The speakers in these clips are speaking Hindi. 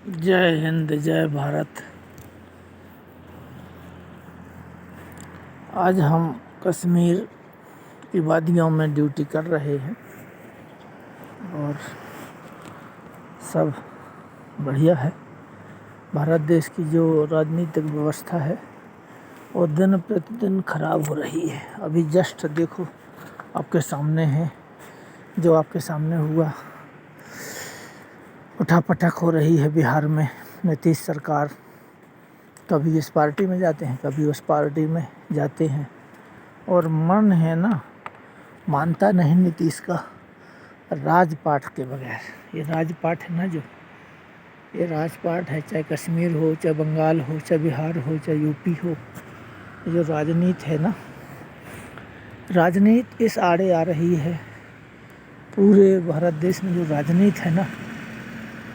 जय हिंद जय भारत। आज हम कश्मीर की वादियों में ड्यूटी कर रहे हैं और सब बढ़िया है। भारत देश की जो राजनीतिक व्यवस्था है वो दिन प्रतिदिन खराब हो रही है। अभी जस्ट देखो आपके सामने है, जो आपके सामने हुआ, उठापटक हो रही है बिहार में। नीतीश सरकार कभी इस पार्टी में जाते हैं, कभी उस पार्टी में जाते हैं और मन है ना मानता नहीं नीतीश का राजपाट के बगैर। ये राजपाट है ना, जो ये राजपाट है, चाहे कश्मीर हो, चाहे बंगाल हो, चाहे बिहार हो, चाहे यूपी हो, ये जो राजनीति है ना, राजनीति इस आड़े आ रही है। पूरे भारत देश में जो राजनीति है ना,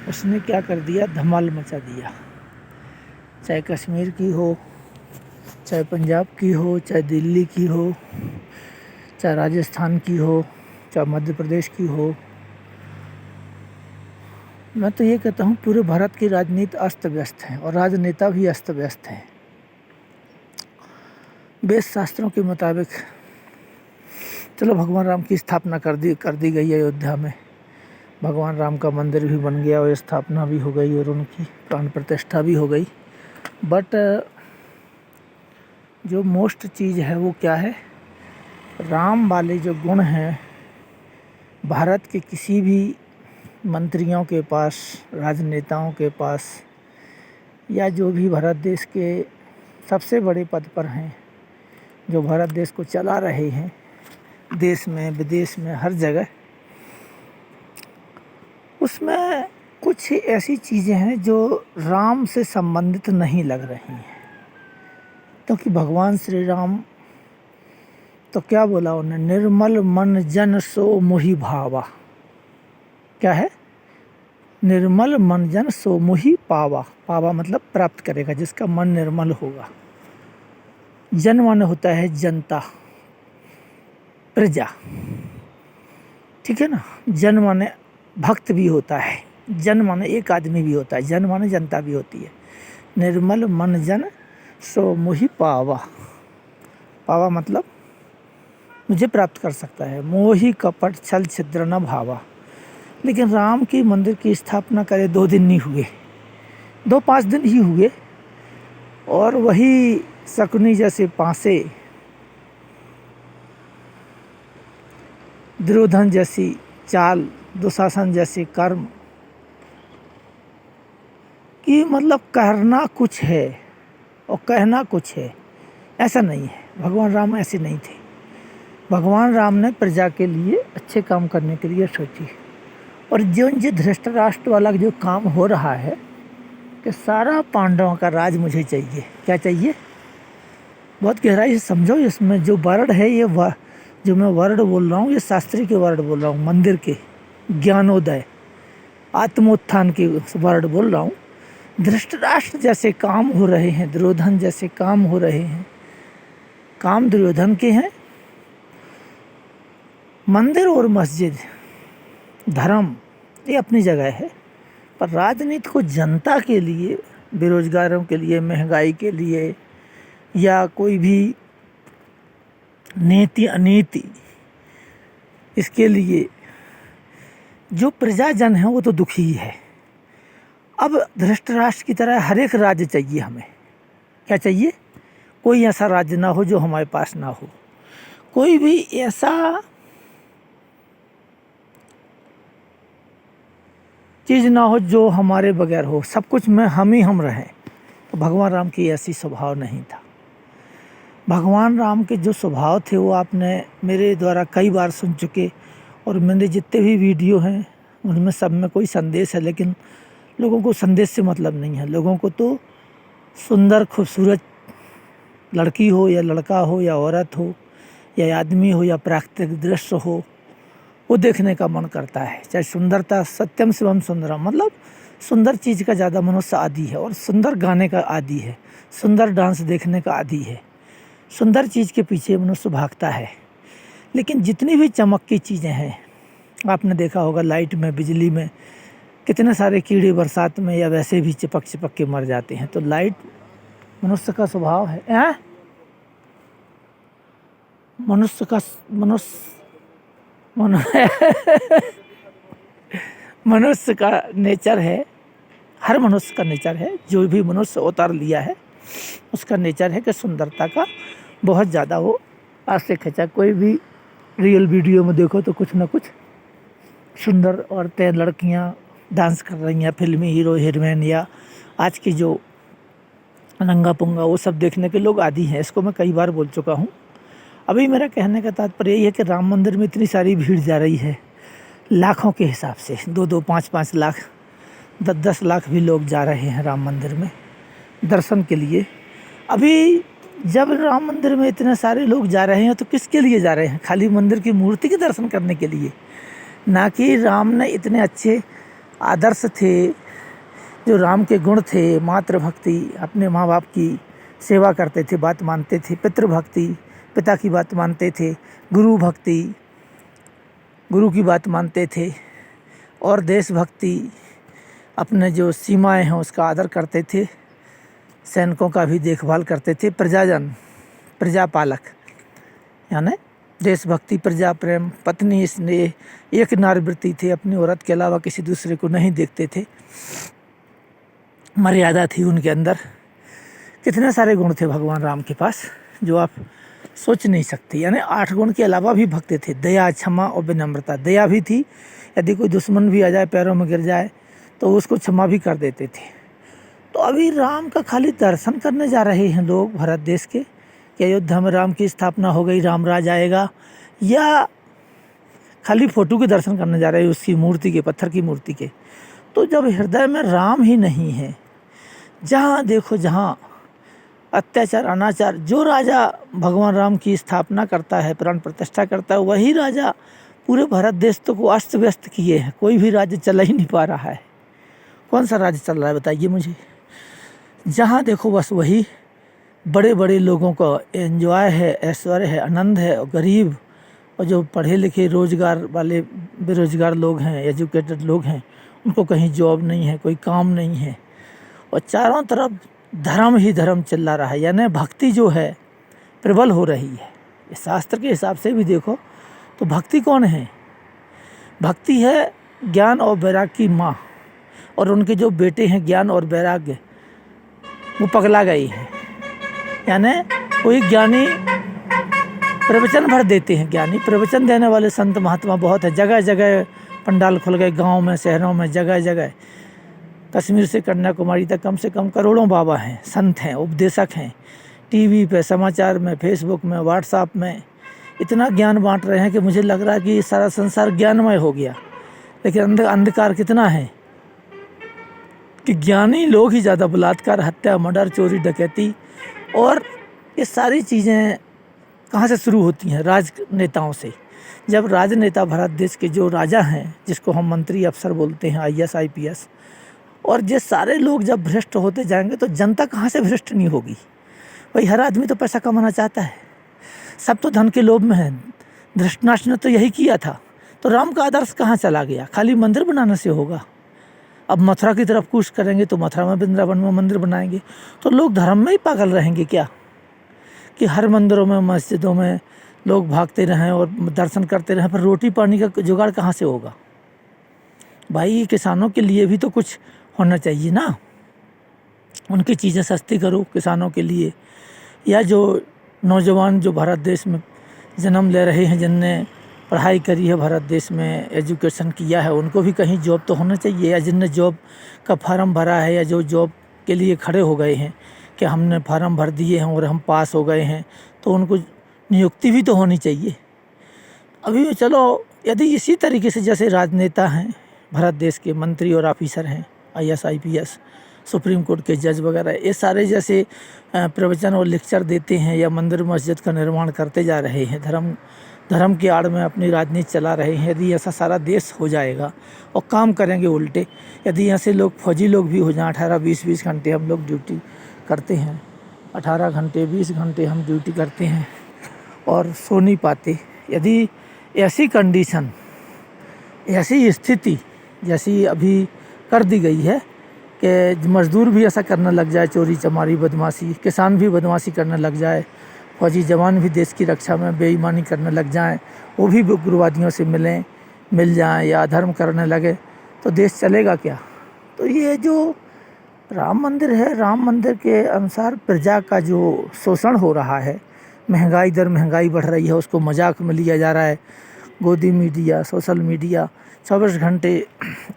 उसने क्या कर दिया, धमाल मचा दिया। चाहे कश्मीर की हो, चाहे पंजाब की हो, चाहे दिल्ली की हो, चाहे राजस्थान की हो, चाहे मध्य प्रदेश की हो, मैं तो ये कहता हूँ पूरे भारत की राजनीति अस्त व्यस्त है और राजनेता भी अस्त व्यस्त हैं। वेद शास्त्रों के मुताबिक चलो भगवान राम की स्थापना कर दी गई अयोध्या में। भगवान राम का मंदिर भी बन गया और स्थापना भी हो गई और उनकी प्राण प्रतिष्ठा भी हो गई। बट जो मोस्ट चीज़ है वो क्या है, राम वाले जो गुण हैं भारत के किसी भी मंत्रियों के पास, राजनेताओं के पास, या जो भी भारत देश के सबसे बड़े पद पर हैं, जो भारत देश को चला रहे हैं, देश में विदेश में हर जगह, उसमें कुछ ऐसी चीज़ें हैं जो राम से संबंधित नहीं लग रही हैं। क्योंकि भगवान श्री राम तो क्या बोला उन्होंने, निर्मल मन जन सो मोहि भावा। क्या है, निर्मल मन जन सो मोहि पावा। पावा मतलब प्राप्त करेगा, जिसका मन निर्मल होगा। जन माने होता है जनता, प्रजा, ठीक है ना। जन माने भक्त भी होता है, जन माने एक आदमी भी होता है, जन माने जनता भी होती है। निर्मल मन जन सो मोहि पावा। पावा मतलब मुझे प्राप्त कर सकता है। मोहि कपट छल छिद्र न भावा। लेकिन राम की मंदिर की स्थापना करे 2 दिन नहीं हुए, 2-5 दिन ही हुए, और वही शकुनी जैसे पासे, दुर्योधन जैसी चाल, दुशासन जैसे कर्म, कि मतलब करना कुछ है और कहना कुछ है, ऐसा नहीं है। भगवान राम ऐसे नहीं थे। भगवान राम ने प्रजा के लिए अच्छे काम करने के लिए सोची। और जो धृतराष्ट्र वाला जो काम हो रहा है कि सारा पांडवों का राज मुझे चाहिए। क्या चाहिए, बहुत गहराई से समझो। इसमें जो वर्ड है, ये जो मैं वर्ड बोल रहा हूँ, ये शास्त्री के वर्ड बोल रहा हूँ, मंदिर के ज्ञानोदय आत्मोत्थान के वर्ड बोल रहा हूँ। धृतराष्ट्र जैसे काम हो रहे हैं, दुर्योधन जैसे काम हो रहे हैं, काम दुर्योधन के हैं। मंदिर और मस्जिद, धर्म, ये अपनी जगह है, पर राजनीति को जनता के लिए, बेरोजगारों के लिए, महंगाई के लिए, या कोई भी नीति अनीति, इसके लिए जो प्रजाजन है वो तो दुखी ही है। अब धृतराष्ट्र की तरह हर एक राज्य चाहिए हमें। क्या चाहिए, कोई ऐसा राज्य ना हो जो हमारे पास ना हो, कोई भी ऐसा चीज़ ना हो जो हमारे बगैर हो, सब कुछ में हम रहें। तो भगवान राम की ऐसी स्वभाव नहीं था। भगवान राम के जो स्वभाव थे वो आपने मेरे द्वारा कई बार सुन चुके, और मेरे जितने भी वीडियो हैं उनमें सब में कोई संदेश है, लेकिन लोगों को संदेश से मतलब नहीं है। लोगों को तो सुंदर खूबसूरत लड़की हो या लड़का हो या औरत हो या आदमी हो या प्राकृतिक दृश्य हो, वो देखने का मन करता है। चाहे सुंदरता, सत्यम शिवम सुंदरम, मतलब सुंदर चीज़ का ज़्यादा मनुष्य आदी है, और सुंदर गाने का आदी है, सुंदर डांस देखने का आदी है, सुंदर चीज़ के पीछे मनुष्य भागता है। लेकिन जितनी भी चमक की चीज़ें हैं, आपने देखा होगा लाइट में, बिजली में, कितने सारे कीड़े बरसात में या वैसे भी चिपक चिपक के मर जाते हैं। तो लाइट मनुष्य का स्वभाव है। मनुष्य का मनुष्य का नेचर है, हर मनुष्य का नेचर है, जो भी मनुष्य अवतार लिया है उसका नेचर है कि सुंदरता का बहुत ज़्यादा वो आसे खचा। कोई भी रियल वीडियो में देखो तो कुछ ना कुछ सुंदर औरतें, लड़कियां डांस कर रही हैं, फिल्मी हीरो हीरोइन या आज की जो नंगा पुंगा, वो सब देखने के लोग आदी हैं। इसको मैं कई बार बोल चुका हूँ। अभी मेरा कहने का तात्पर्य यही है कि राम मंदिर में इतनी सारी भीड़ जा रही है, लाखों के हिसाब से, 2-2, 5-5 लाख, 10-10 लाख भी लोग जा रहे हैं राम मंदिर में दर्शन के लिए। अभी जब राम मंदिर में इतने सारे लोग जा रहे हैं तो किसके लिए जा रहे हैं? खाली मंदिर की मूर्ति के दर्शन करने के लिए, ना कि राम ने इतने अच्छे आदर्श थे, जो राम के गुण थे, मातृभक्ति, अपने माँ बाप की सेवा करते थे, बात मानते थे, पितृभक्ति, पिता की बात मानते थे, गुरु भक्ति, गुरु की बात मानते थे, और देशभक्ति, अपने जो सीमाएं हैं उसका आदर करते थे, सैनिकों का भी देखभाल करते थे, प्रजाजन, प्रजापालक, यानी देशभक्ति, प्रजा प्रेम, पत्नी स्नेह, एक नारवृत्ति थे, अपनी औरत के अलावा किसी दूसरे को नहीं देखते थे, मर्यादा थी उनके अंदर। कितने सारे गुण थे भगवान राम के पास जो आप सोच नहीं सकते। यानी 8 गुण के अलावा भी भक्त थे, दया, क्षमा और विनम्रता। दया भी थी, यदि कोई दुश्मन भी आ जाए, पैरों में गिर जाए तो उसको क्षमा भी कर देते थे। तो अभी राम का खाली दर्शन करने जा रहे हैं लोग भारत देश के कि अयोध्या में राम की स्थापना हो गई, राम राज आएगा, या खाली फोटो के दर्शन करने जा रहे हैं उसकी मूर्ति के, पत्थर की मूर्ति के। तो जब हृदय में राम ही नहीं है, जहाँ देखो जहाँ अत्याचार, अनाचार, जो राजा भगवान राम की स्थापना करता है, प्राण प्रतिष्ठा करता है, वही राजा पूरे भारत देश तो को अस्त व्यस्त किए हैं। कोई भी राज्य चला ही नहीं पा रहा है। कौन सा राज्य चल रहा है बताइए मुझे? जहाँ देखो बस वही बड़े बड़े लोगों का एंजॉय है, ऐश्वर्य है, आनंद है, और गरीब और जो पढ़े लिखे रोजगार वाले बेरोजगार लोग हैं, एजुकेटेड लोग हैं, उनको कहीं जॉब नहीं है, कोई काम नहीं है, और चारों तरफ धर्म ही धर्म चिल्ला रहा है। यानी भक्ति जो है प्रबल हो रही है। इस शास्त्र के हिसाब से भी देखो तो भक्ति कौन है? भक्ति है ज्ञान और वैराग्य की माँ, और उनके जो बेटे हैं ज्ञान और वैराग्य, वो पगला गई हैं। यानी कोई ज्ञानी प्रवचन भर देते हैं, ज्ञानी प्रवचन देने वाले संत महात्मा बहुत है, जगह जगह पंडाल खुल गए, गांव में, शहरों में, जगह जगह, कश्मीर से कन्याकुमारी तक कम से कम करोड़ों बाबा हैं, संत हैं, उपदेशक हैं। टीवी पे, समाचार में, फेसबुक में, व्हाट्सएप में इतना ज्ञान बांट रहे हैं कि मुझे लग रहा है कि सारा संसार ज्ञानमय हो गया। लेकिन अंधकार कितना है कि ज्ञानी लोग ही ज़्यादा बलात्कार, हत्या, मर्डर, चोरी, डकैती, और ये सारी चीज़ें कहाँ से शुरू होती हैं? राजनेताओं से। जब राजनेता भारत देश के जो राजा हैं, जिसको हम मंत्री अफसर बोलते हैं, IAS IPS, और ये सारे लोग जब भ्रष्ट होते जाएंगे तो जनता कहाँ से भ्रष्ट नहीं होगी? भाई हर आदमी तो पैसा कमाना चाहता है, सब तो धन के लोभ में है। धृतराष्ट्र ने तो यही किया था। तो राम का आदर्श कहाँ चला गया? खाली मंदिर बनाने से होगा? अब मथुरा की तरफ कूच करेंगे तो मथुरा में, वृंदावन में मंदिर बनाएंगे, तो लोग धर्म में ही पागल रहेंगे क्या? कि हर मंदिरों में, मस्जिदों में लोग भागते रहें और दर्शन करते रहें, पर रोटी पानी का जुगाड़ कहाँ से होगा? भाई किसानों के लिए भी तो कुछ होना चाहिए ना, उनकी चीज़ें सस्ती करो किसानों के लिए। या जो नौजवान जो भारत देश में जन्म ले रहे हैं, जिनने पढ़ाई करी है भारत देश में, एजुकेशन किया है, उनको भी कहीं जॉब तो होना चाहिए। या जिनने जॉब का फार्म भरा है, या जो जॉब के लिए खड़े हो गए हैं कि हमने फार्म भर दिए हैं और हम पास हो गए हैं, तो उनको नियुक्ति भी तो होनी चाहिए। अभी चलो, यदि इसी तरीके से जैसे राजनेता हैं, भारत देश के मंत्री और ऑफिसर हैं, IAS IPS, सुप्रीम कोर्ट के जज वगैरह, ये सारे जैसे प्रवचन और लेक्चर देते हैं या मंदिर मस्जिद का निर्माण करते जा रहे हैं, धर्म की आड़ में अपनी राजनीति चला रहे हैं, यदि ऐसा सारा देश हो जाएगा और काम करेंगे उल्टे, यदि ऐसे लोग फौजी लोग भी हो जाएं, 18-20 घंटे हम लोग ड्यूटी करते हैं, 18 घंटे 20 घंटे हम ड्यूटी करते हैं और सो नहीं पाते, यदि ऐसी कंडीशन, ऐसी स्थिति जैसी अभी कर दी गई है कि मज़दूर भी ऐसा करने लग जाए, चोरी चमारी बदमाशी, किसान भी बदमाशी करने लग जाए, फौजी जवान भी देश की रक्षा में बेईमानी करने लग जाएं, वो भी उग्रवादियों से मिल जाएं या अधर्म करने लगे, तो देश चलेगा क्या। तो ये जो राम मंदिर है, राम मंदिर के अनुसार प्रजा का जो शोषण हो रहा है, महंगाई दर महंगाई बढ़ रही है, उसको मजाक में लिया जा रहा है। गोदी मीडिया, सोशल मीडिया 24 घंटे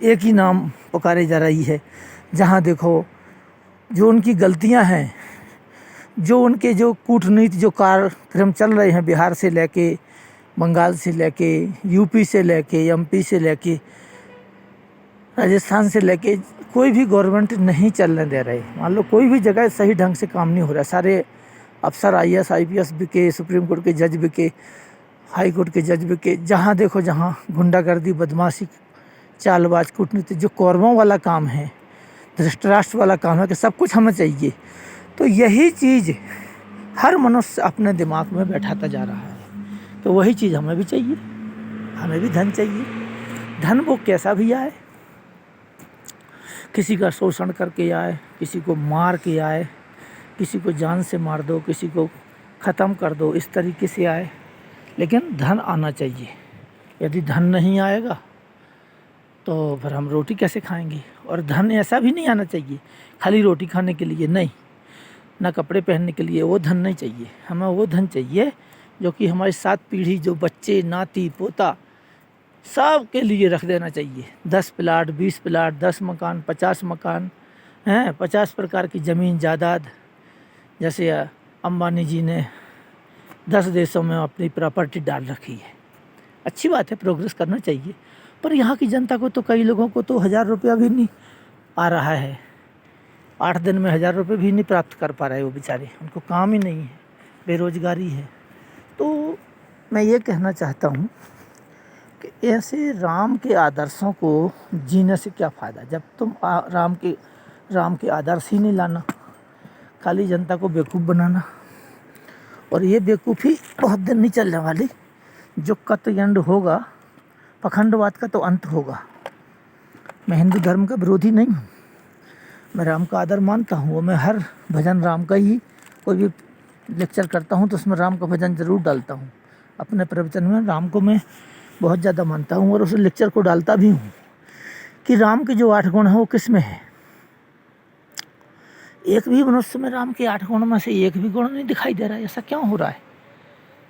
एक ही नाम पुकारे जा रही है। जहाँ देखो जो उनकी गलतियां हैं, जो उनके जो कूटनीति जो कार्यक्रम चल रहे हैं, बिहार से लेके बंगाल से लेके यूपी से लेके एमपी से लेके राजस्थान से लेके, कोई भी गवर्नमेंट नहीं चलने दे रहे। मान लो कोई भी जगह सही ढंग से काम नहीं हो रहा। सारे अफसर IAS IPS बिके, सुप्रीम कोर्ट के जज बिके, हाई कोर्ट के जज बिके। जहाँ देखो जहाँ गुंडागर्दी, बदमाशी, चालबाज, कूटनीति, जो कौरवों वाला काम है, धृतराष्ट्र वाला काम है कि सब कुछ हमें चाहिए। तो यही चीज़ हर मनुष्य अपने दिमाग में बैठाता जा रहा है। तो वही चीज़ हमें भी चाहिए, हमें भी धन चाहिए। धन वो कैसा भी आए, किसी का शोषण करके आए, किसी को मार के आए, किसी को जान से मार दो, किसी को ख़त्म कर दो, इस तरीके से आए, लेकिन धन आना चाहिए। यदि धन नहीं आएगा तो फिर हम रोटी कैसे खाएंगे। और धन ऐसा भी नहीं आना चाहिए खाली रोटी खाने के लिए, नहीं, ना कपड़े पहनने के लिए, वो धन नहीं चाहिए। हमें वो धन चाहिए जो कि हमारी 7 पीढ़ी, जो बच्चे, नाती पोता, सब के लिए रख देना चाहिए। 10 प्लाट, 20 प्लाट, 10 मकान, 50 मकान हैं, 50 प्रकार की ज़मीन जायदाद। जैसे अंबानी जी ने 10 देशों में अपनी प्रॉपर्टी डाल रखी है। अच्छी बात है, प्रोग्रेस करना चाहिए। पर यहाँ की जनता को तो, कई लोगों को तो 1000 रुपया भी नहीं आ रहा है। 8 दिन में 1000 रुपये भी नहीं प्राप्त कर पा रहे वो बेचारे, उनको काम ही नहीं है, बेरोजगारी है। तो मैं ये कहना चाहता हूँ कि ऐसे राम के आदर्शों को जीने से क्या फ़ायदा, जब तुम राम के आदर्श ही नहीं लाना, खाली जनता को बेवकूफ़ बनाना। और ये बेवकूफ़ी बहुत दिन नहीं चलने वाली। जो कत एंड होगा, पखंडवाद का तो अंत होगा। मैं हिंदू धर्म का विरोधी नहीं हूँ, मैं राम का आदर मानता हूँ। मैं हर भजन राम का ही, कोई भी लेक्चर करता हूँ तो उसमें राम का भजन ज़रूर डालता हूँ। अपने प्रवचन में राम को मैं बहुत ज़्यादा मानता हूँ और उस लेक्चर को डालता भी हूँ कि राम के जो 8 गुण हैं वो किस में है। एक भी मनुष्य में राम के 8 गुणों में से एक भी गुण नहीं दिखाई दे रहा है। ऐसा क्यों हो रहा है?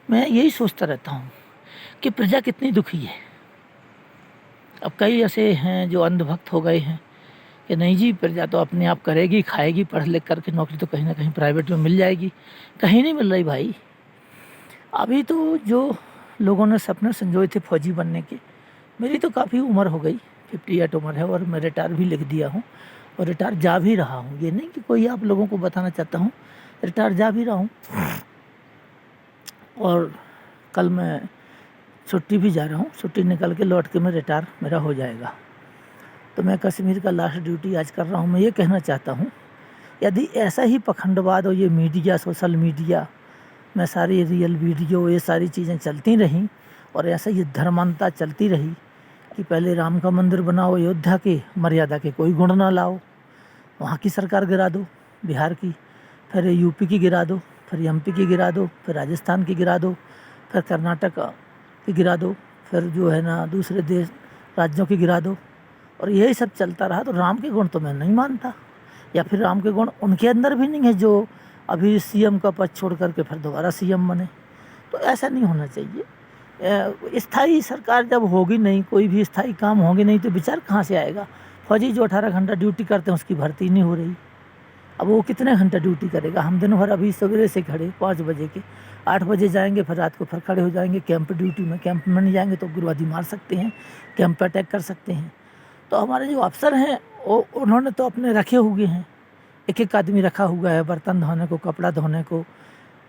मैं यही सोचता रहता हूँ कि प्रजा कितनी दुखी है। अब कई ऐसे हैं जो अंधभक्त हो गए हैं कि नहीं जी, प्रजा तो अपने आप करेगी, खाएगी, पढ़ लिख करके नौकरी तो कहीं ना कहीं प्राइवेट में मिल जाएगी। कहीं नहीं मिल रही भाई। अभी तो जो लोगों ने सपने संजोए थे फौजी बनने के, मेरी तो काफ़ी उम्र हो गई, 58 उम्र है, और मैं रिटायर भी लिख दिया हूँ और रिटायर जा भी रहा हूँ। ये नहीं कि कोई आप लोगों को बताना चाहता हूँ, रिटायर जा भी रहा हूँ। और कल मैं छुट्टी भी जा रहा हूँ, छुट्टी निकल के लौट के मैं रिटायर मेरा हो जाएगा। तो मैं कश्मीर का लास्ट ड्यूटी आज कर रहा हूँ। मैं ये कहना चाहता हूँ, यदि ऐसा ही पखंडवाद और ये मीडिया, सोशल मीडिया में सारी रियल वीडियो, ये सारी चीज़ें चलती रहीं और ऐसा ये धर्मांधता चलती रही कि पहले राम का मंदिर बनाओ, अयोध्या के मर्यादा के कोई गुण ना लाओ, वहाँ की सरकार गिरा दो, बिहार की, फिर यूपी की गिरा दो, फिर एमपी की गिरा दो, फिर राजस्थान की गिरा दो, फिर कर्नाटक की गिरा दो, फिर जो है ना दूसरे देश राज्यों की गिरा दो, और यही सब चलता रहा। तो राम के गुण तो मैं नहीं मानता, या फिर राम के गुण उनके अंदर भी नहीं है जो अभी सीएम का पद छोड़ करके फिर दोबारा सीएम बने। तो ऐसा नहीं होना चाहिए। स्थायी सरकार जब होगी नहीं, कोई भी स्थायी काम होंगे नहीं, तो विचार कहाँ से आएगा। फौजी जो 18 घंटा ड्यूटी करते हैं उसकी भर्ती नहीं हो रही। अब वो कितने घंटा ड्यूटी करेगा। हम दिन भर अभी सवेरे से खड़े 5 बजे के, 8 बजे जाएंगे, फिर रात को फिर खड़े हो जाएंगे कैंप ड्यूटी में। कैंप में नहीं जाएंगे तो उग्रवादी मार सकते हैं, कैंप पर अटैक कर सकते हैं। तो हमारे जो अफसर हैं वो, उन्होंने तो अपने रखे हुए हैं, एक एक आदमी रखा हुआ है बर्तन धोने को, कपड़ा धोने को,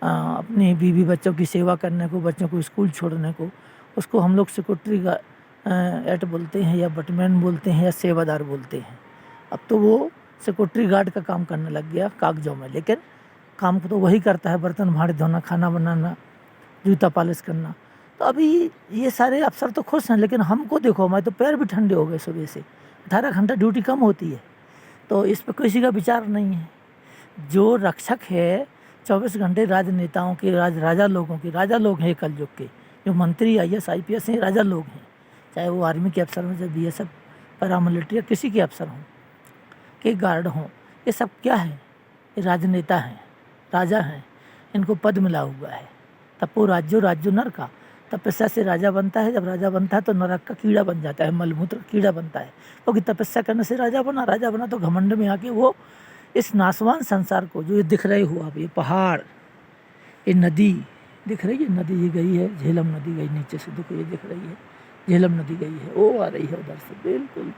अपनी बीवी बच्चों की सेवा करने को, बच्चों को स्कूल छोड़ने को। उसको हम लोग सिक्योरिटी गार्ड बोलते हैं, या बटमैन बोलते हैं, या सेवादार बोलते हैं। अब तो वो सिक्योरिटी गार्ड का काम करने लग गया कागजों में, लेकिन काम तो वही करता है, बर्तन भाड़े धोना, खाना बनाना, जूता पॉलिश करना। तो अभी ये सारे अफसर तो खुश हैं, लेकिन हमको देखो, हमारे तो पैर भी ठंडे हो गए सुबह से। 18 घंटा ड्यूटी कम होती है, तो इस पर किसी का विचार नहीं है। जो रक्षक है 24 घंटे राजनेताओं के, राजा लोगों के, राजा लोग हैं कलयुग के, जो मंत्री IAS IPS हैं राजा लोग हैं, चाहे वो आर्मी के अफसर हों, चाहे BSF पैरामिलिट्री या किसी के अफसर हों, के गार्ड हों, ये सब क्या है? ये राजनेता हैं, राजा हैं, इनको पद मिला हुआ है। तपो राज्यो नर का, तपस्या से राजा बनता है। जब राजा बनता है तो नरक का कीड़ा बन जाता है, मलमूत्र कीड़ा बनता है, क्योंकि तपस्या करने से राजा बना तो घमंड में आके वो इस नासवान संसार को, जो ये दिख रहे हो आप, ये पहाड़, ये नदी दिख रही है, नदी ये गई है, झेलम नदी गई नीचे से, देखो ये दिख रही है, झेलम नदी गई है, वो आ रही है उधर से, बिल्कुल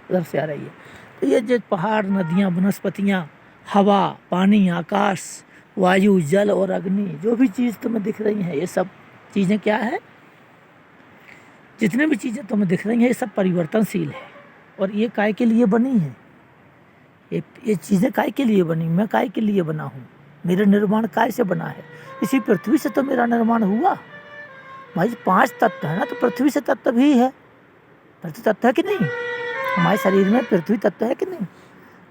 उधर से आ रही है। तो ये जो पहाड़, नदियाँ, वनस्पतियाँ, हवा, पानी, आकाश, वायु, जल और अग्नि, जो भी चीज़ तुम्हें दिख रही हैं, ये सब चीज़ें क्या है? जितने भी चीज़ें तुम्हें दिख रही हैं ये सब परिवर्तनशील है। और ये काय के लिए बनी है? ये चीज़ें काय के लिए बनी? मैं काय के लिए बना हूँ? मेरा निर्माण काय से बना है? इसी पृथ्वी से तो मेरा निर्माण हुआ भाई। 5 तत्व है ना, तो पृथ्वी से तत्व भी है, पृथ्वी तत्व है कि नहीं? हमारे शरीर में पृथ्वी तत्व है कि नहीं?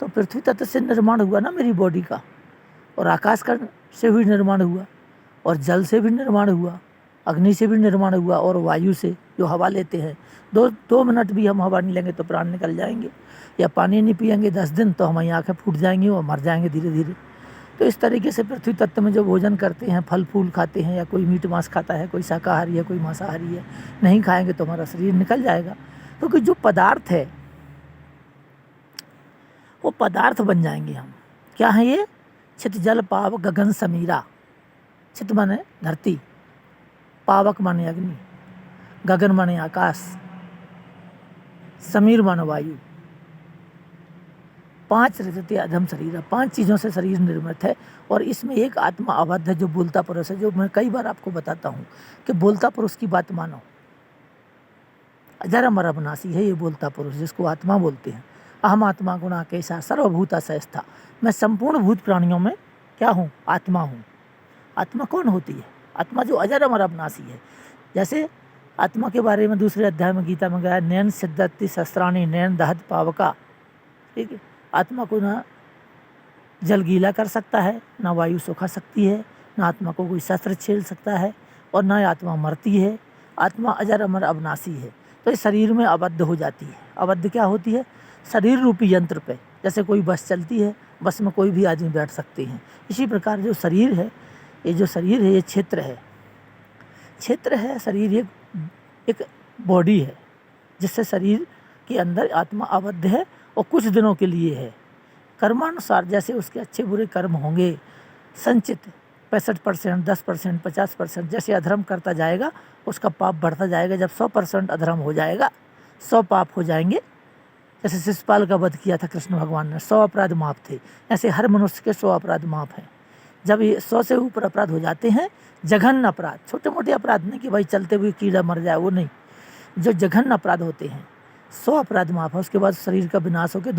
तो पृथ्वी तत्व से निर्माण हुआ ना मेरी बॉडी का, और आकाश का से भी निर्माण हुआ, और जल से भी निर्माण हुआ, अग्नि से भी निर्माण हुआ, और वायु से जो हवा लेते हैं। 2 मिनट भी हम हवा नहीं लेंगे तो प्राण निकल जाएंगे, या पानी नहीं पिएंगे 10 दिन तो हमारी आँखें फूट जाएंगी और मर जाएंगे धीरे धीरे। तो इस तरीके से पृथ्वी तत्व में जो भोजन करते हैं, फल फूल खाते हैं, या कोई मीट मांस खाता है, कोई शाकाहारी है, कोई मांसाहारी है, नहीं खाएंगे तो हमारा शरीर निकल जाएगा। क्योंकि जो पदार्थ है वो पदार्थ बन जाएंगे हम। क्या है ये? छित जल पावक गगन समीरा। छित माने धरती, पावक माने अग्नि, गगन माने आकाश, समीर माने वायु। 5 रजते अधम शरीर, 5 चीज़ों से शरीर निर्मित है। और इसमें एक आत्मा आबद्ध है जो बोलता पुरुष है, जो मैं कई बार आपको बताता हूँ कि बोलता पुरुष की बात मानो। अजर अमर अविनाशी है ये बोलता पुरुष, जिसको आत्मा बोलते हैं। अहम आत्मा गुणा कैसा सर्वभूता सहस्था। मैं संपूर्ण भूत प्राणियों में क्या हूँ? आत्मा हूँ। आत्मा कौन होती है? आत्मा जो अजर अमर अविनाशी है। जैसे आत्मा के बारे में दूसरे अध्याय में गीता में गया, नैन सिद्धति शस्त्राणी नैन दहत पावका। ठीक है, आत्मा को ना जल गीला कर सकता है, ना वायु सुखा सकती है, ना आत्मा को कोई शस्त्र छेड़ सकता है, और ना आत्मा मरती है। आत्मा अजर अमर अविनाशी है। तो इस शरीर में आबद्ध हो जाती है। आबद्ध क्या होती है? शरीर रूपी यंत्र पे। जैसे कोई बस चलती है, बस में कोई भी आदमी बैठ सकते हैं। इसी प्रकार जो शरीर है, ये जो शरीर है ये क्षेत्र है। क्षेत्र है शरीर, एक बॉडी है जिससे शरीर के अंदर आत्मा आबद्ध है, और कुछ दिनों के लिए है। कर्मानुसार जैसे उसके अच्छे बुरे कर्म होंगे संचित, 65%, 10%, 50%, जैसे अधर्म करता जाएगा उसका पाप बढ़ता जाएगा। जब 100% अधर्म हो जाएगा, 100 पाप हो जाएंगे। जैसे शिशुपाल का वध किया था कृष्ण भगवान ने, 100 अपराध माफ थे। ऐसे हर मनुष्य के 100 अपराध माफ हैं। जब ये 100 से ऊपर अपराध हो जाते हैं, जघन्य अपराध, छोटे मोटे अपराध नहीं कि भाई चलते हुए कीड़ा मर जाए, वो नहीं, जो जघन्य अपराध होते हैं, 100 अपराध माफ है। उसके बाद शरीर का विनाश होकर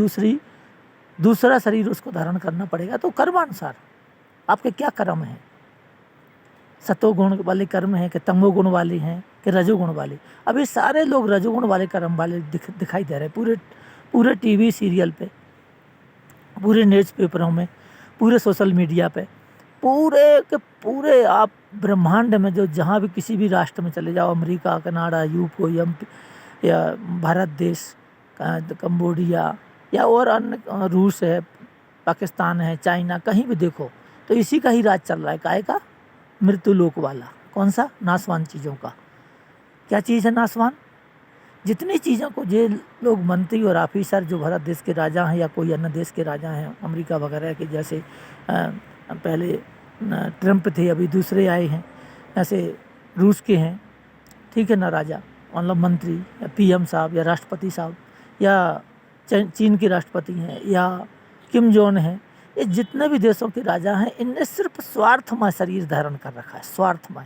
दूसरा शरीर उसको धारण करना पड़ेगा। तो कर्मानुसार आपके क्या कर्म हैं, सतोगुण वाले कर्म हैं कि तमोगुण वाले हैं कि रजोगुण वाले। अभी सारे लोग रजोगुण वाले कर्म वाले दिखाई दे रहे हैं, पूरे टीवी सीरियल पे, पूरे न्यूज़ पेपरों में, पूरे सोशल मीडिया पे, पूरे के पूरे आप ब्रह्मांड में जो जहाँ भी किसी भी राष्ट्र में चले जाओ, अमेरिका, कनाडा, यूके, या भारत देश, कंबोडिया, या और अन्य, रूस है, पाकिस्तान है, चाइना, कहीं भी देखो तो इसी का ही राज चल रहा है। काय का? मृत्यु लोक वाला। कौन सा? नासवान चीज़ों का। क्या चीज़ है नासवान? जितनी चीज़ों को ये लोग मंत्री और ऑफिसर जो भारत देश के राजा हैं या कोई अन्य देश के राजा हैं, अमेरिका वगैरह के, जैसे पहले ट्रंप थे, अभी दूसरे आए हैं, ऐसे रूस के हैं, ठीक है ना, राजा मतलब मंत्री या PM साहब या राष्ट्रपति साहब, या चीन के राष्ट्रपति हैं, या किम जोन हैं, ये जितने भी देशों के राजा हैं, इनने सिर्फ स्वार्थमय शरीर धारण कर रखा है। स्वार्थमय,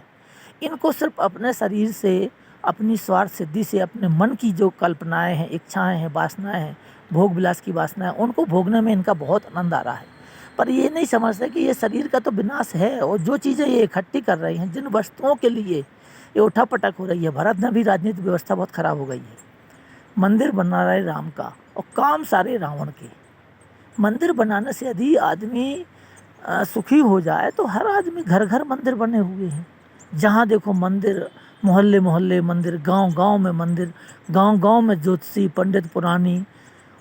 इनको सिर्फ अपने शरीर से, अपनी स्वार्थ सिद्धि से, अपने मन की जो कल्पनाएं हैं, इच्छाएं हैं, वासनाएं हैं, भोग विलास की वासनाएं, उनको भोगने में इनका बहुत आनंद आ रहा है। पर ये नहीं समझते कि ये शरीर का तो विनाश है, और जो चीज़ें ये इकट्ठी कर रही हैं, जिन वस्तुओं के लिए ये उठापटक हो रही है। भारत में भी राजनीतिक व्यवस्था बहुत खराब हो गई है। मंदिर बना रहा है राम का, और काम सारे रावण के। मंदिर बनाने से यदि आदमी सुखी हो जाए तो हर आदमी घर घर मंदिर बने हुए हैं। जहाँ देखो मंदिर, मोहल्ले मोहल्ले मंदिर, गांव गांव में मंदिर, गांव गांव में ज्योतिषी, पंडित, पुरानी,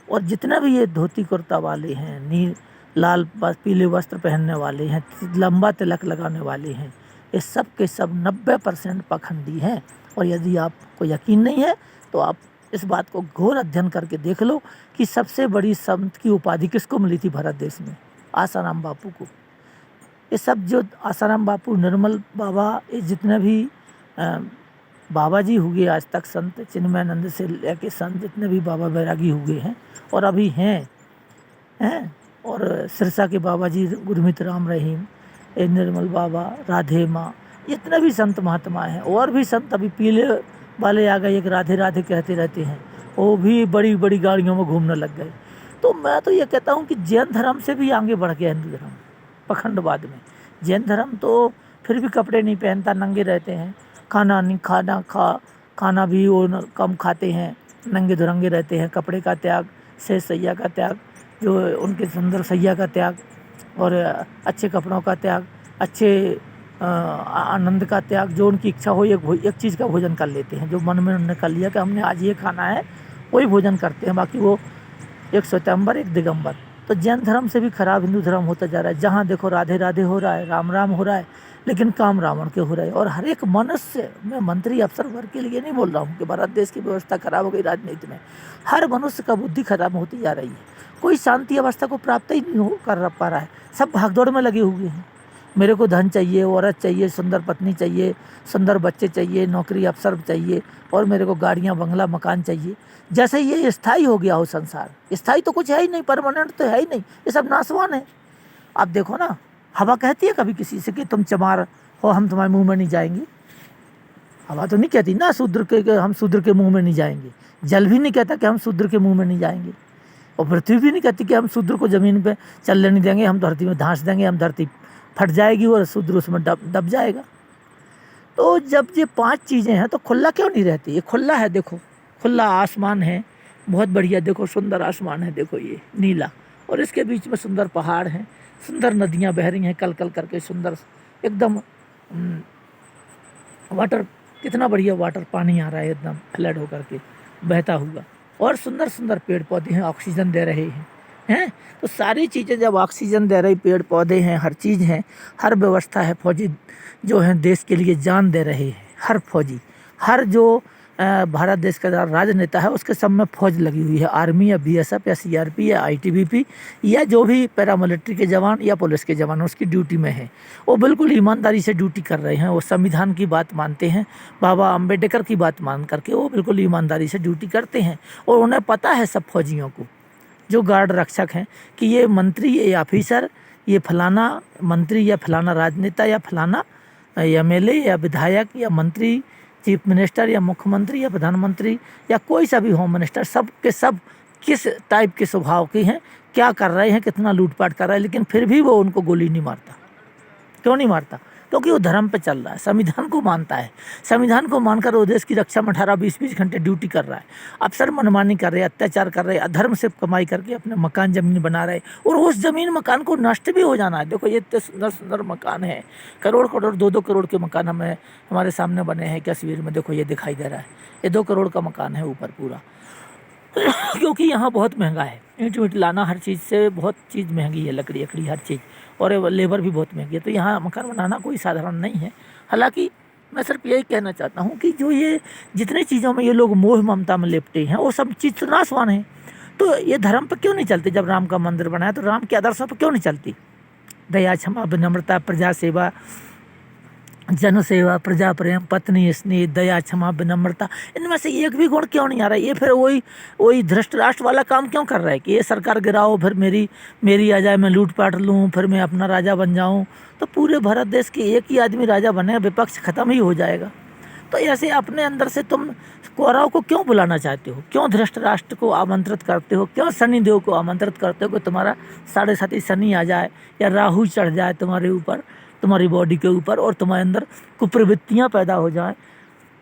और जितने भी ये धोती कुर्ता वाले हैं, नील लाल पीले वस्त्र पहनने वाले हैं, लंबा तिलक लगाने वाले हैं, ये सब के सब 90% पाखंडी हैं। और यदि आपको यकीन नहीं है तो आप इस बात को घोर अध्ययन करके देख लो कि सबसे बड़ी संत की उपाधि किसको मिली थी भारत देश में? आसाराम बापू को। ये सब जो आसाराम बापू, निर्मल बाबा, ये जितने भी बाबा जी हुए आज तक, संत चिन्मयानंद से लेके संत जितने भी बाबा बैरागी हुए हैं और अभी हैं, और सिरसा के बाबा जी गुरमीत राम रहीम, ये निर्मल बाबा, राधे माँ, जितने भी संत महात्मा हैं, और भी संत अभी पीले वाले आ गए, एक राधे राधे कहते रहते हैं, वो भी बड़ी बड़ी गाड़ियों में घूमने लग गए। तो मैं तो ये कहता हूँ कि जैन धर्म से भी आगे बढ़ गया हिंदू धर्म पखंडवाद में। जैन धर्म तो फिर भी कपड़े नहीं पहनता, नंगे रहते हैं, खाना भी वो कम खाते हैं, नंगे धुरंगे रहते हैं, कपड़े का त्याग, शेष सैया का त्याग, जो उनके सुंदर सैया का त्याग, और अच्छे कपड़ों का त्याग, अच्छे आनंद का त्याग, जो उनकी इच्छा हो एक चीज़ का भोजन कर लेते हैं, जो मन में उन्होंने कर लिया कि हमने आज ये खाना है, वही भोजन करते हैं। बाकी वो एक श्वेतांबर एक दिगंबर। तो जैन धर्म से भी खराब हिंदू धर्म होता जा रहा है। जहाँ देखो राधे राधे हो रहा है, राम राम हो रहा है, लेकिन काम रावण के हो रहे हैं। और हर एक मनुष्य, मैं मंत्री अफसर वर्ग के लिए नहीं बोल रहा हूँ कि भारत देश की व्यवस्था खराब हो गई राजनीति में, हर मनुष्य का बुद्धि खराब होती जा रही है। कोई शांति अवस्था को प्राप्त ही नहीं हो कर पा रहा है, सब भागदौड़ में लगे हुए हैं। मेरे को धन चाहिए, औरत चाहिए, सुंदर पत्नी चाहिए, सुंदर बच्चे चाहिए, नौकरी अफसर चाहिए, और मेरे को गाड़ियाँ, बंगला, मकान चाहिए। जैसे ये स्थायी हो गया हो संसार, स्थायी तो कुछ है ही नहीं, परमानेंट तो है ही नहीं, ये सब नाशवान है। आप देखो ना, हवा कहती है कभी किसी से कि तुम चमार हो, हम तुम्हारे मुंह में नहीं जाएंगे? हवा तो नहीं कहती ना शूद्र के हम शूद्र के मुंह में नहीं जाएंगे। जल भी नहीं कहता कि हम शूद्र के मुंह में नहीं जाएंगे, और पृथ्वी भी नहीं कहती कि हम शूद्र को ज़मीन पे चलने नहीं देंगे, हम धरती में धंस देंगे, हम धरती फट जाएगी और शूद्र उसमें दब जाएगा। तो जब ये 5 चीज़ें हैं तो खुला क्यों नहीं रहती? ये खुला है, देखो खुला आसमान है, बहुत बढ़िया, देखो सुंदर आसमान है, देखो ये नीला, और इसके बीच में सुंदर पहाड़ हैं, सुंदर नदियाँ बह रही हैं कल कल करके, सुंदर एकदम वाटर, कितना बढ़िया वाटर, पानी आ रहा है एकदम फ्लड होकर के बहता हुआ, और सुंदर सुंदर पेड़ पौधे हैं, ऑक्सीजन दे रहे हैं। तो सारी चीज़ें जब ऑक्सीजन दे रही, पेड़ पौधे हैं, हर चीज़ है, हर व्यवस्था है, फौजी जो हैं देश के लिए जान दे रहे हैं, हर फौजी, हर जो भारत देश का राजनेता है उसके सब में फौज लगी हुई है, आर्मी या बीएसएफ या सीआरपी या आईटीबीपी या जो भी पैरामिलिट्री के जवान या पुलिस के जवान उसकी ड्यूटी में है, वो बिल्कुल ईमानदारी से ड्यूटी कर रहे हैं। वो संविधान की बात मानते हैं, बाबा अम्बेडकर की बात मान करके वो बिल्कुल ईमानदारी से ड्यूटी करते हैं। और उन्हें पता है सब फौजियों को, जो गार्ड रक्षक हैं, कि ये मंत्री, ये ऑफिसर, ये फलाना मंत्री या फलाना राजनेता या फलाना एमएलए या विधायक या मंत्री, चीफ मिनिस्टर या मुख्यमंत्री या प्रधानमंत्री या कोई सा भी होम मिनिस्टर, सब के सब किस टाइप के स्वभाव के हैं, क्या कर रहे हैं, कितना लूटपाट कर रहा है, लेकिन फिर भी वो उनको गोली नहीं मारता। क्यों नहीं मारता? क्योंकि वो धर्म पे चल रहा है, संविधान को मानता है। संविधान को मानकर वो देश की रक्षा में 18-20 घंटे ड्यूटी कर रहा है। अफसर मनमानी कर रहे, अत्याचार कर रहे, अधर्म से कमाई करके अपने मकान ज़मीन बना रहे, और उस ज़मीन मकान को नष्ट भी हो जाना है। देखो ये इतने सुंदर सुंदर मकान है, करोड़ करोड़ 2-2 करोड़ के मकान हमारे सामने बने हैं तस्वीर में, देखो ये दिखाई दे रहा है, ये 2 करोड़ का मकान है ऊपर पूरा। क्योंकि यहाँ बहुत महंगा है, ईंट वीट लाना, हर चीज़ से बहुत चीज़ महंगी है, लकड़ी लकड़ी हर चीज़, और लेबर भी बहुत महंगी है। तो यहाँ मकान बनाना कोई साधारण नहीं है। हालांकि मैं सिर्फ यही कहना चाहता हूँ कि जो ये जितनी चीज़ों में ये लोग मोह ममता में लिपटे हैं, वो सब चीज़ तो नाशवान है। तो ये धर्म पर क्यों नहीं चलती? जब राम का मंदिर बनाया तो राम के आदर्शों पर क्यों नहीं चलती? दया, क्षमा, विनम्रता, प्रजा सेवा, जन सेवा, प्रजा प्रेम, पत्नी स्नेह, दया, क्षमा, विनम्रता, इनमें से एक भी गुण क्यों नहीं आ रहा है? ये फिर वही धृष्ट राष्ट्र वाला काम क्यों कर रहा है कि ये सरकार गिराओ, फिर मेरी आ जाए, मैं लूटपाट लूँ, फिर मैं अपना राजा बन जाऊँ। तो पूरे भारत देश के एक ही आदमी राजा बने, विपक्ष खत्म ही हो जाएगा। तो ऐसे अपने अंदर से तुम कौरव को क्यों बुलाना चाहते हो? क्यों धृष्ट राष्ट्र को आमंत्रित करते हो? क्यों शनि देव को आमंत्रित करते हो कि तुम्हारा 7.5 शनि आ जाए या राहु चढ़ जाए तुम्हारे ऊपर, तुम्हारी बॉडी के ऊपर, और तुम्हारे अंदर कुप्रवृत्तियाँ पैदा हो जाएं?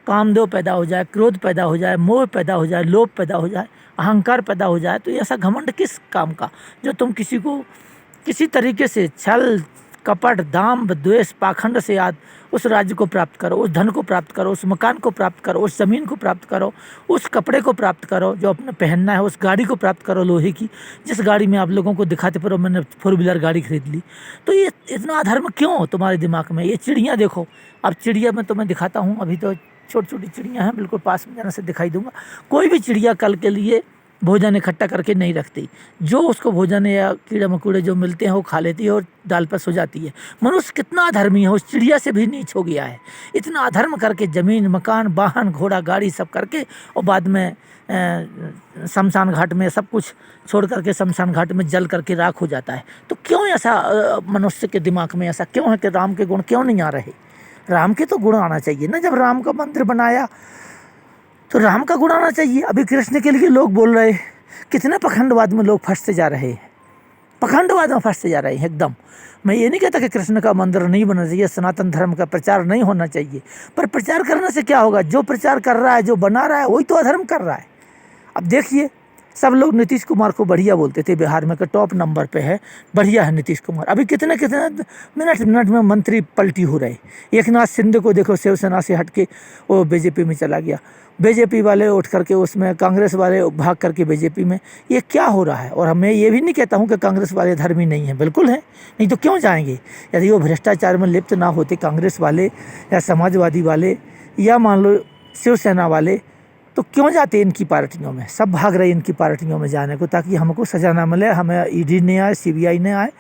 कामदेव पैदा हो जाए, क्रोध पैदा हो जाए, मोह पैदा हो जाए, लोभ पैदा हो जाए, अहंकार पैदा हो जाए, तो ऐसा घमंड किस काम का, जो तुम किसी को किसी तरीके से छल कपट दाम्भ द्वेष पाखंड से याद उस राज्य को प्राप्त करो, उस धन को प्राप्त करो, उस मकान को प्राप्त करो, उस ज़मीन को प्राप्त करो, उस कपड़े को प्राप्त करो जो अपने पहनना है, उस गाड़ी को प्राप्त करो लोहे की, जिस गाड़ी में आप लोगों को दिखाते पर मैंने 4 व्हीलर गाड़ी खरीद ली। तो ये इतना अधर्म क्यों तुम्हारे दिमाग में? ये चिड़ियाँ देखो, अब चिड़िया मैं तुम्हें दिखाता हूँ, अभी तो छोटी छोटी चिड़ियाँ हैं, बिल्कुल पास में जाने से दिखाई दूंगा। कोई भी चिड़िया कल के लिए भोजन इकट्ठा करके नहीं रखती, जो उसको भोजन या कीड़े मकोड़े जो मिलते हैं वो खा लेती है और डाल पर सो जाती है। मनुष्य कितना अधर्मी है, उस चिड़िया से भी नीच हो गया है। इतना अधर्म करके ज़मीन मकान वाहन घोड़ा गाड़ी सब करके और बाद में शमशान घाट में सब कुछ छोड़ करके शमशान घाट में जल करके राख हो जाता है। तो क्यों ऐसा मनुष्य के दिमाग में ऐसा क्यों है कि राम के गुण क्यों नहीं आ रहे? राम के तो गुण आना चाहिए ना। जब राम का मंदिर बनाया तो राम का गुण आना चाहिए। अभी कृष्ण के लिए लोग बोल रहे, कितने पखंडवाद में लोग फंसते जा रहे हैं, पखंडवाद में फंसते जा रहे हैं एकदम। मैं ये नहीं कहता कि कृष्ण का मंदिर नहीं बनना चाहिए, सनातन धर्म का प्रचार नहीं होना चाहिए, पर प्रचार करने से क्या होगा? जो प्रचार कर रहा है, जो बना रहा है, वही तो अधर्म कर रहा है। अब देखिए, सब लोग नीतीश कुमार को बढ़िया बोलते थे, बिहार में के टॉप नंबर पे है, बढ़िया है नीतीश कुमार। अभी कितने कितने मिनट में मंत्री पलटी हो रहे। एकनाथ शिंदे को देखो, शिवसेना से हट के वो बीजेपी में चला गया, बीजेपी वाले उठ करके उसमें, कांग्रेस वाले भाग करके बीजेपी में। ये क्या हो रहा है? और मैं ये भी नहीं कहता हूँ कि कांग्रेस वाले धर्मी नहीं हैं, बिल्कुल हैं, नहीं तो क्यों जाएंगे? यदि वो भ्रष्टाचार में लिप्त ना होते कांग्रेस वाले या समाजवादी वाले या मान लो शिवसेना वाले, तो क्यों जाते इनकी पार्टियों में? सब भाग रहे इनकी पार्टियों में जाने को, ताकि हमको सजा ना मिले, हमें ईडी नहीं आए, सीबीआई नहीं आए।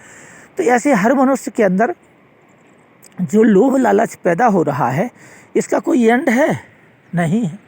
तो ऐसे हर मनुष्य के अंदर जो लोभ लालच पैदा हो रहा है, इसका कोई एंड है? नहीं है।